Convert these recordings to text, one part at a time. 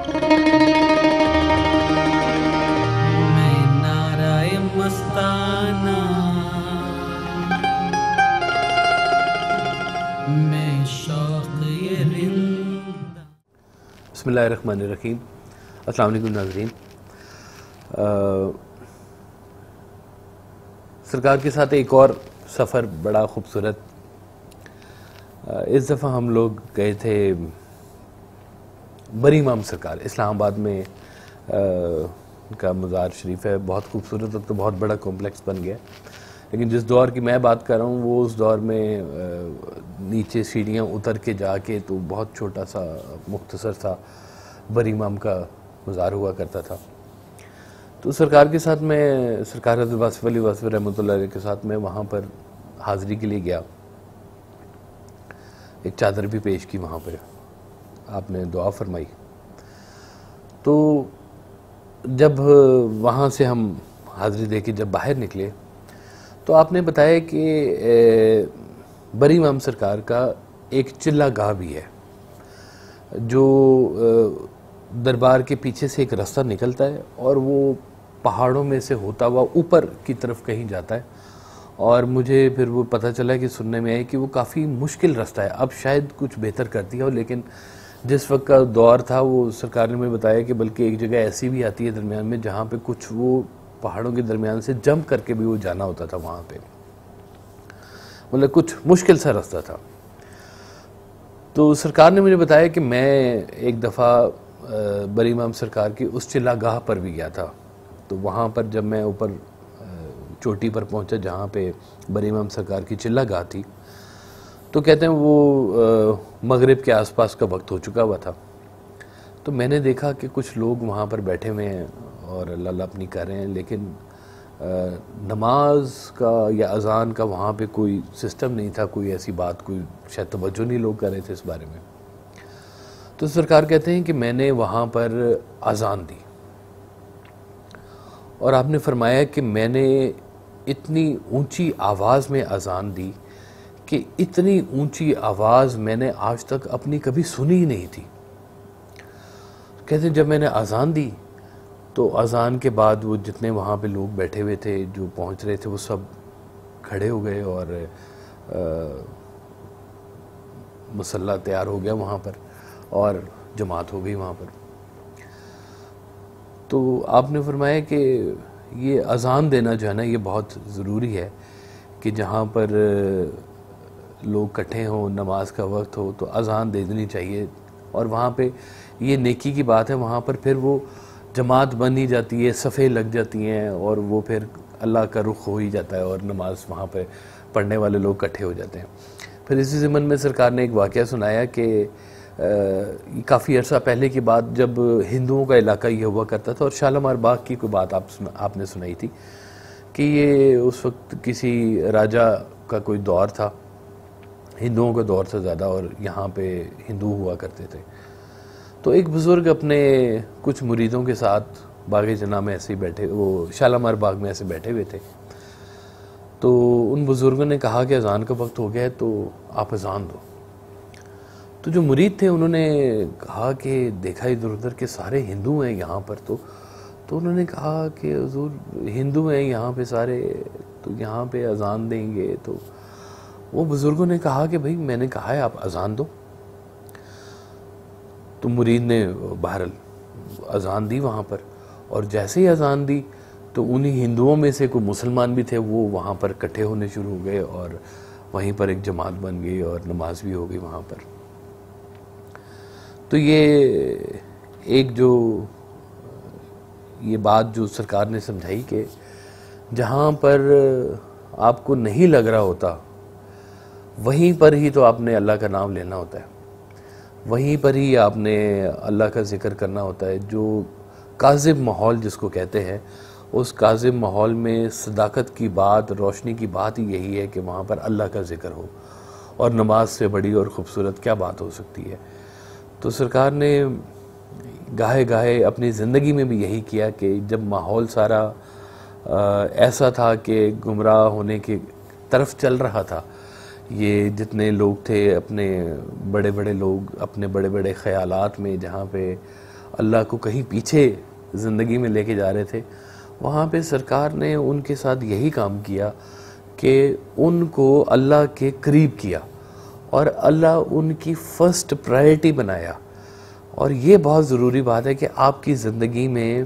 میں نعرہ مستانہ، میں شوق یہ رندہ۔ بسم اللہ الرحمن الرحیم۔ السلام علیکم ناظرین۔ سرکار کے ساتھ ایک اور سفر بڑا خوبصورت۔ اس دفعہ ہم لوگ گئے تھے بری امام سرکار، اسلام آباد میں کا مزار شریف ہے، بہت خوبصورت، اب تو بہت بڑا کمپلیکس بن گیا، لیکن جس دور کی میں بات کر رہا ہوں وہ اس دور میں نیچے سیڑھیاں اتر کے جا کے تو بہت چھوٹا سا مختصر سا بری امام کا مزار ہوا کرتا تھا۔ تو سرکار کے ساتھ میں، سرکار حضرت واصف علی واصف رحمۃ اللہ علیہ کے ساتھ میں وہاں پر حاضری کے لیے گیا، ایک چادر بھی پیش کی وہاں پر، آپ نے دعا فرمائی۔ تو جب وہاں سے ہم حاضری دے کے جب باہر نکلے تو آپ نے بتایا کہ بری امام سرکار کا ایک چلہ گاہ بھی ہے جو دربار کے پیچھے سے ایک راستہ نکلتا ہے اور وہ پہاڑوں میں سے ہوتا ہوا اوپر کی طرف کہیں جاتا ہے، اور مجھے پھر وہ پتہ چلا کہ سننے میں آئے کہ وہ کافی مشکل راستہ ہے، اب شاید کچھ بہتر کر دیا ہو، لیکن جس وقت کا دور تھا وہ سرکار نے مجھے بتایا کہ بلکہ ایک جگہ ایسی بھی آتی ہے درمیان میں جہاں پہ کچھ وہ پہاڑوں کے درمیان سے جمپ کر کے بھی وہ جانا ہوتا تھا وہاں پہ، مطلب کچھ مشکل سا راستہ تھا۔ تو سرکار نے مجھے بتایا کہ میں ایک دفعہ بری امام سرکار کی اس چلہ گاہ پر بھی گیا تھا، تو وہاں پر جب میں اوپر چوٹی پر پہنچا جہاں پہ بری امام سرکار کی چلہ گاہ تھی، تو کہتے ہیں وہ مغرب کے آس پاس کا وقت ہو چکا ہوا تھا۔ تو میں نے دیکھا کہ کچھ لوگ وہاں پر بیٹھے ہوئے ہیں اور اللہ اللہ اپنی کر رہے ہیں، لیکن نماز کا یا اذان کا وہاں پہ کوئی سسٹم نہیں تھا، کوئی ایسی بات، کوئی شاید توجہ نہیں لوگ کر رہے تھے اس بارے میں۔ تو سرکار کہتے ہیں کہ میں نے وہاں پر اذان دی، اور آپ نے فرمایا کہ میں نے اتنی اونچی آواز میں اذان دی کہ اتنی اونچی آواز میں نے آج تک اپنی کبھی سنی ہی نہیں تھی۔ کہتے ہیں جب میں نے اذان دی تو اذان کے بعد وہ جتنے وہاں پہ لوگ بیٹھے ہوئے تھے جو پہنچ رہے تھے وہ سب کھڑے ہو گئے اور مصلی تیار ہو گیا وہاں پر اور جماعت ہو گئی وہاں پر۔ تو آپ نے فرمایا کہ یہ اذان دینا جو ہے نا یہ بہت ضروری ہے کہ جہاں پر لوگ کٹھے ہوں، نماز کا وقت ہو تو اذان دے دینی چاہیے، اور وہاں پہ یہ نیکی کی بات ہے، وہاں پر پھر وہ جماعت بن ہی جاتی ہے، صفیں لگ جاتی ہیں اور وہ پھر اللہ کا رخ ہو ہی جاتا ہے اور نماز وہاں پہ پڑھنے والے لوگ کٹھے ہو جاتے ہیں۔ پھر اسی ضمن میں سرکار نے ایک واقعہ سنایا کہ کافی عرصہ پہلے کی بات، جب ہندوؤں کا علاقہ یہ ہوا کرتا تھا، اور شالمار باغ کی کوئی بات آپ نے سنائی تھی کہ یہ اس وقت کسی راجہ کا کوئی دور تھا، ہندوؤں کا دور تھا زیادہ، اور یہاں پہ ہندو ہوا کرتے تھے۔ تو ایک بزرگ اپنے کچھ مریدوں کے ساتھ باغ جناح میں ایسے ہی بیٹھے، وہ شالمار باغ میں ایسے بیٹھے ہوئے تھے، تو ان بزرگوں نے کہا کہ اذان کا وقت ہو گیا ہے تو آپ اذان دو۔ تو جو مرید تھے انہوں نے کہا کہ دیکھا ادھر ادھر کہ سارے ہندو ہیں یہاں پر، تو انہوں نے کہا کہ حضور ہندو ہیں یہاں پہ سارے، تو یہاں پہ اذان دیں گے؟ تو وہ بزرگوں نے کہا کہ بھئی میں نے کہا ہے آپ اذان دو۔ تو مرید نے بہرحال اذان دی وہاں پر، اور جیسے ہی اذان دی تو انہی ہندوؤں میں سے کوئی مسلمان بھی تھے، وہ وہاں پر اکٹھے ہونے شروع ہو گئے اور وہیں پر ایک جماعت بن گئی اور نماز بھی ہو گئی وہاں پر۔ تو یہ ایک جو یہ بات جو سرکار نے سمجھائی کہ جہاں پر آپ کو نہیں لگ رہا ہوتا وہیں پر ہی تو آپ نے اللہ کا نام لینا ہوتا ہے، وہیں پر ہی آپ نے اللہ کا ذکر کرنا ہوتا ہے۔ جو کاذب ماحول جس کو کہتے ہیں، اس کاذب ماحول میں صداقت کی بات، روشنی کی بات ہی یہی ہے کہ وہاں پر اللہ کا ذکر ہو، اور نماز سے بڑی اور خوبصورت کیا بات ہو سکتی ہے۔ تو سرکار نے گاہے گاہے اپنی زندگی میں بھی یہی کیا کہ جب ماحول سارا ایسا تھا کہ گمراہ ہونے کی طرف چل رہا تھا، یہ جتنے لوگ تھے اپنے بڑے بڑے لوگ اپنے بڑے بڑے خیالات میں جہاں پہ اللہ کو کہیں پیچھے زندگی میں لے کے جا رہے تھے، وہاں پہ سرکار نے ان کے ساتھ یہی کام کیا کہ ان کو اللہ کے قریب کیا اور اللہ ان کی فرسٹ پرائرٹی بنایا. اور یہ بہت ضروری بات ہے کہ آپ کی زندگی میں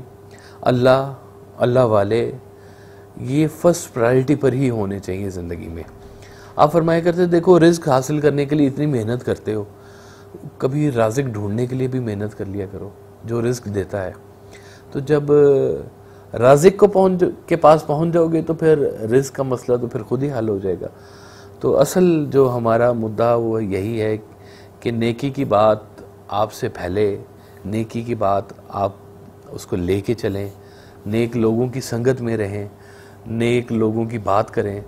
اللہ والے یہ فرسٹ پرائرٹی پر ہی ہونے چاہیے زندگی میں. آپ فرمایا کرتے دیکھو رزق حاصل کرنے کے لیے اتنی محنت کرتے ہو، کبھی رازق ڈھونڈنے کے لیے بھی محنت کر لیا کرو جو رزق دیتا ہے. تو جب رازق کے پاس پہنچ جاؤ گے تو پھر رزق کا مسئلہ تو پھر خود ہی حل ہو جائے گا. تو اصل جو ہمارا مدعا وہ یہی ہے کہ نیکی کی بات آپ سے پھیلے، نیکی کی بات آپ اس کو لے کے چلیں، نیک لوگوں کی سنگت میں رہیں، نیک لوگوں کی بات کریں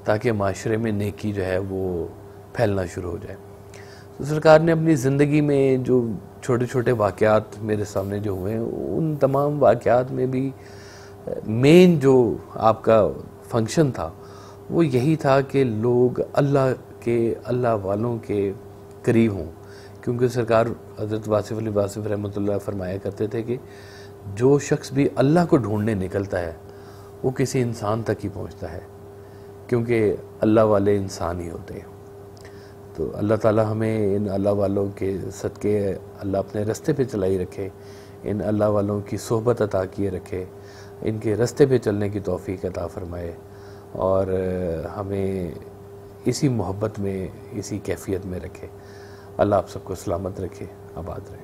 تاکہ معاشرے میں نیکی جو ہے وہ پھیلنا شروع ہو جائے. تو سرکار نے اپنی زندگی میں جو چھوٹے چھوٹے واقعات میرے سامنے جو ہوئے ہیں، ان تمام واقعات میں بھی مین جو آپ کا فنکشن تھا وہ یہی تھا کہ لوگ اللہ والوں کے قریب ہوں. کیونکہ سرکار حضرت واصف علی واصف رحمۃ اللہ فرمایا کرتے تھے کہ جو شخص بھی اللہ کو ڈھونڈنے نکلتا ہے وہ کسی انسان تک ہی پہنچتا ہے، کیونکہ اللہ والے انسان ہی ہوتے ہیں. تو اللہ تعالی ہمیں ان اللہ والوں کے صدقے اللہ اپنے رستے پہ چلائی رکھے، ان اللہ والوں کی صحبت عطا کیے رکھے، ان کے رستے پہ چلنے کی توفیق عطا فرمائے، اور ہمیں اسی محبت میں اسی کیفیت میں رکھے. اللہ آپ سب کو سلامت رکھے، آباد رہے.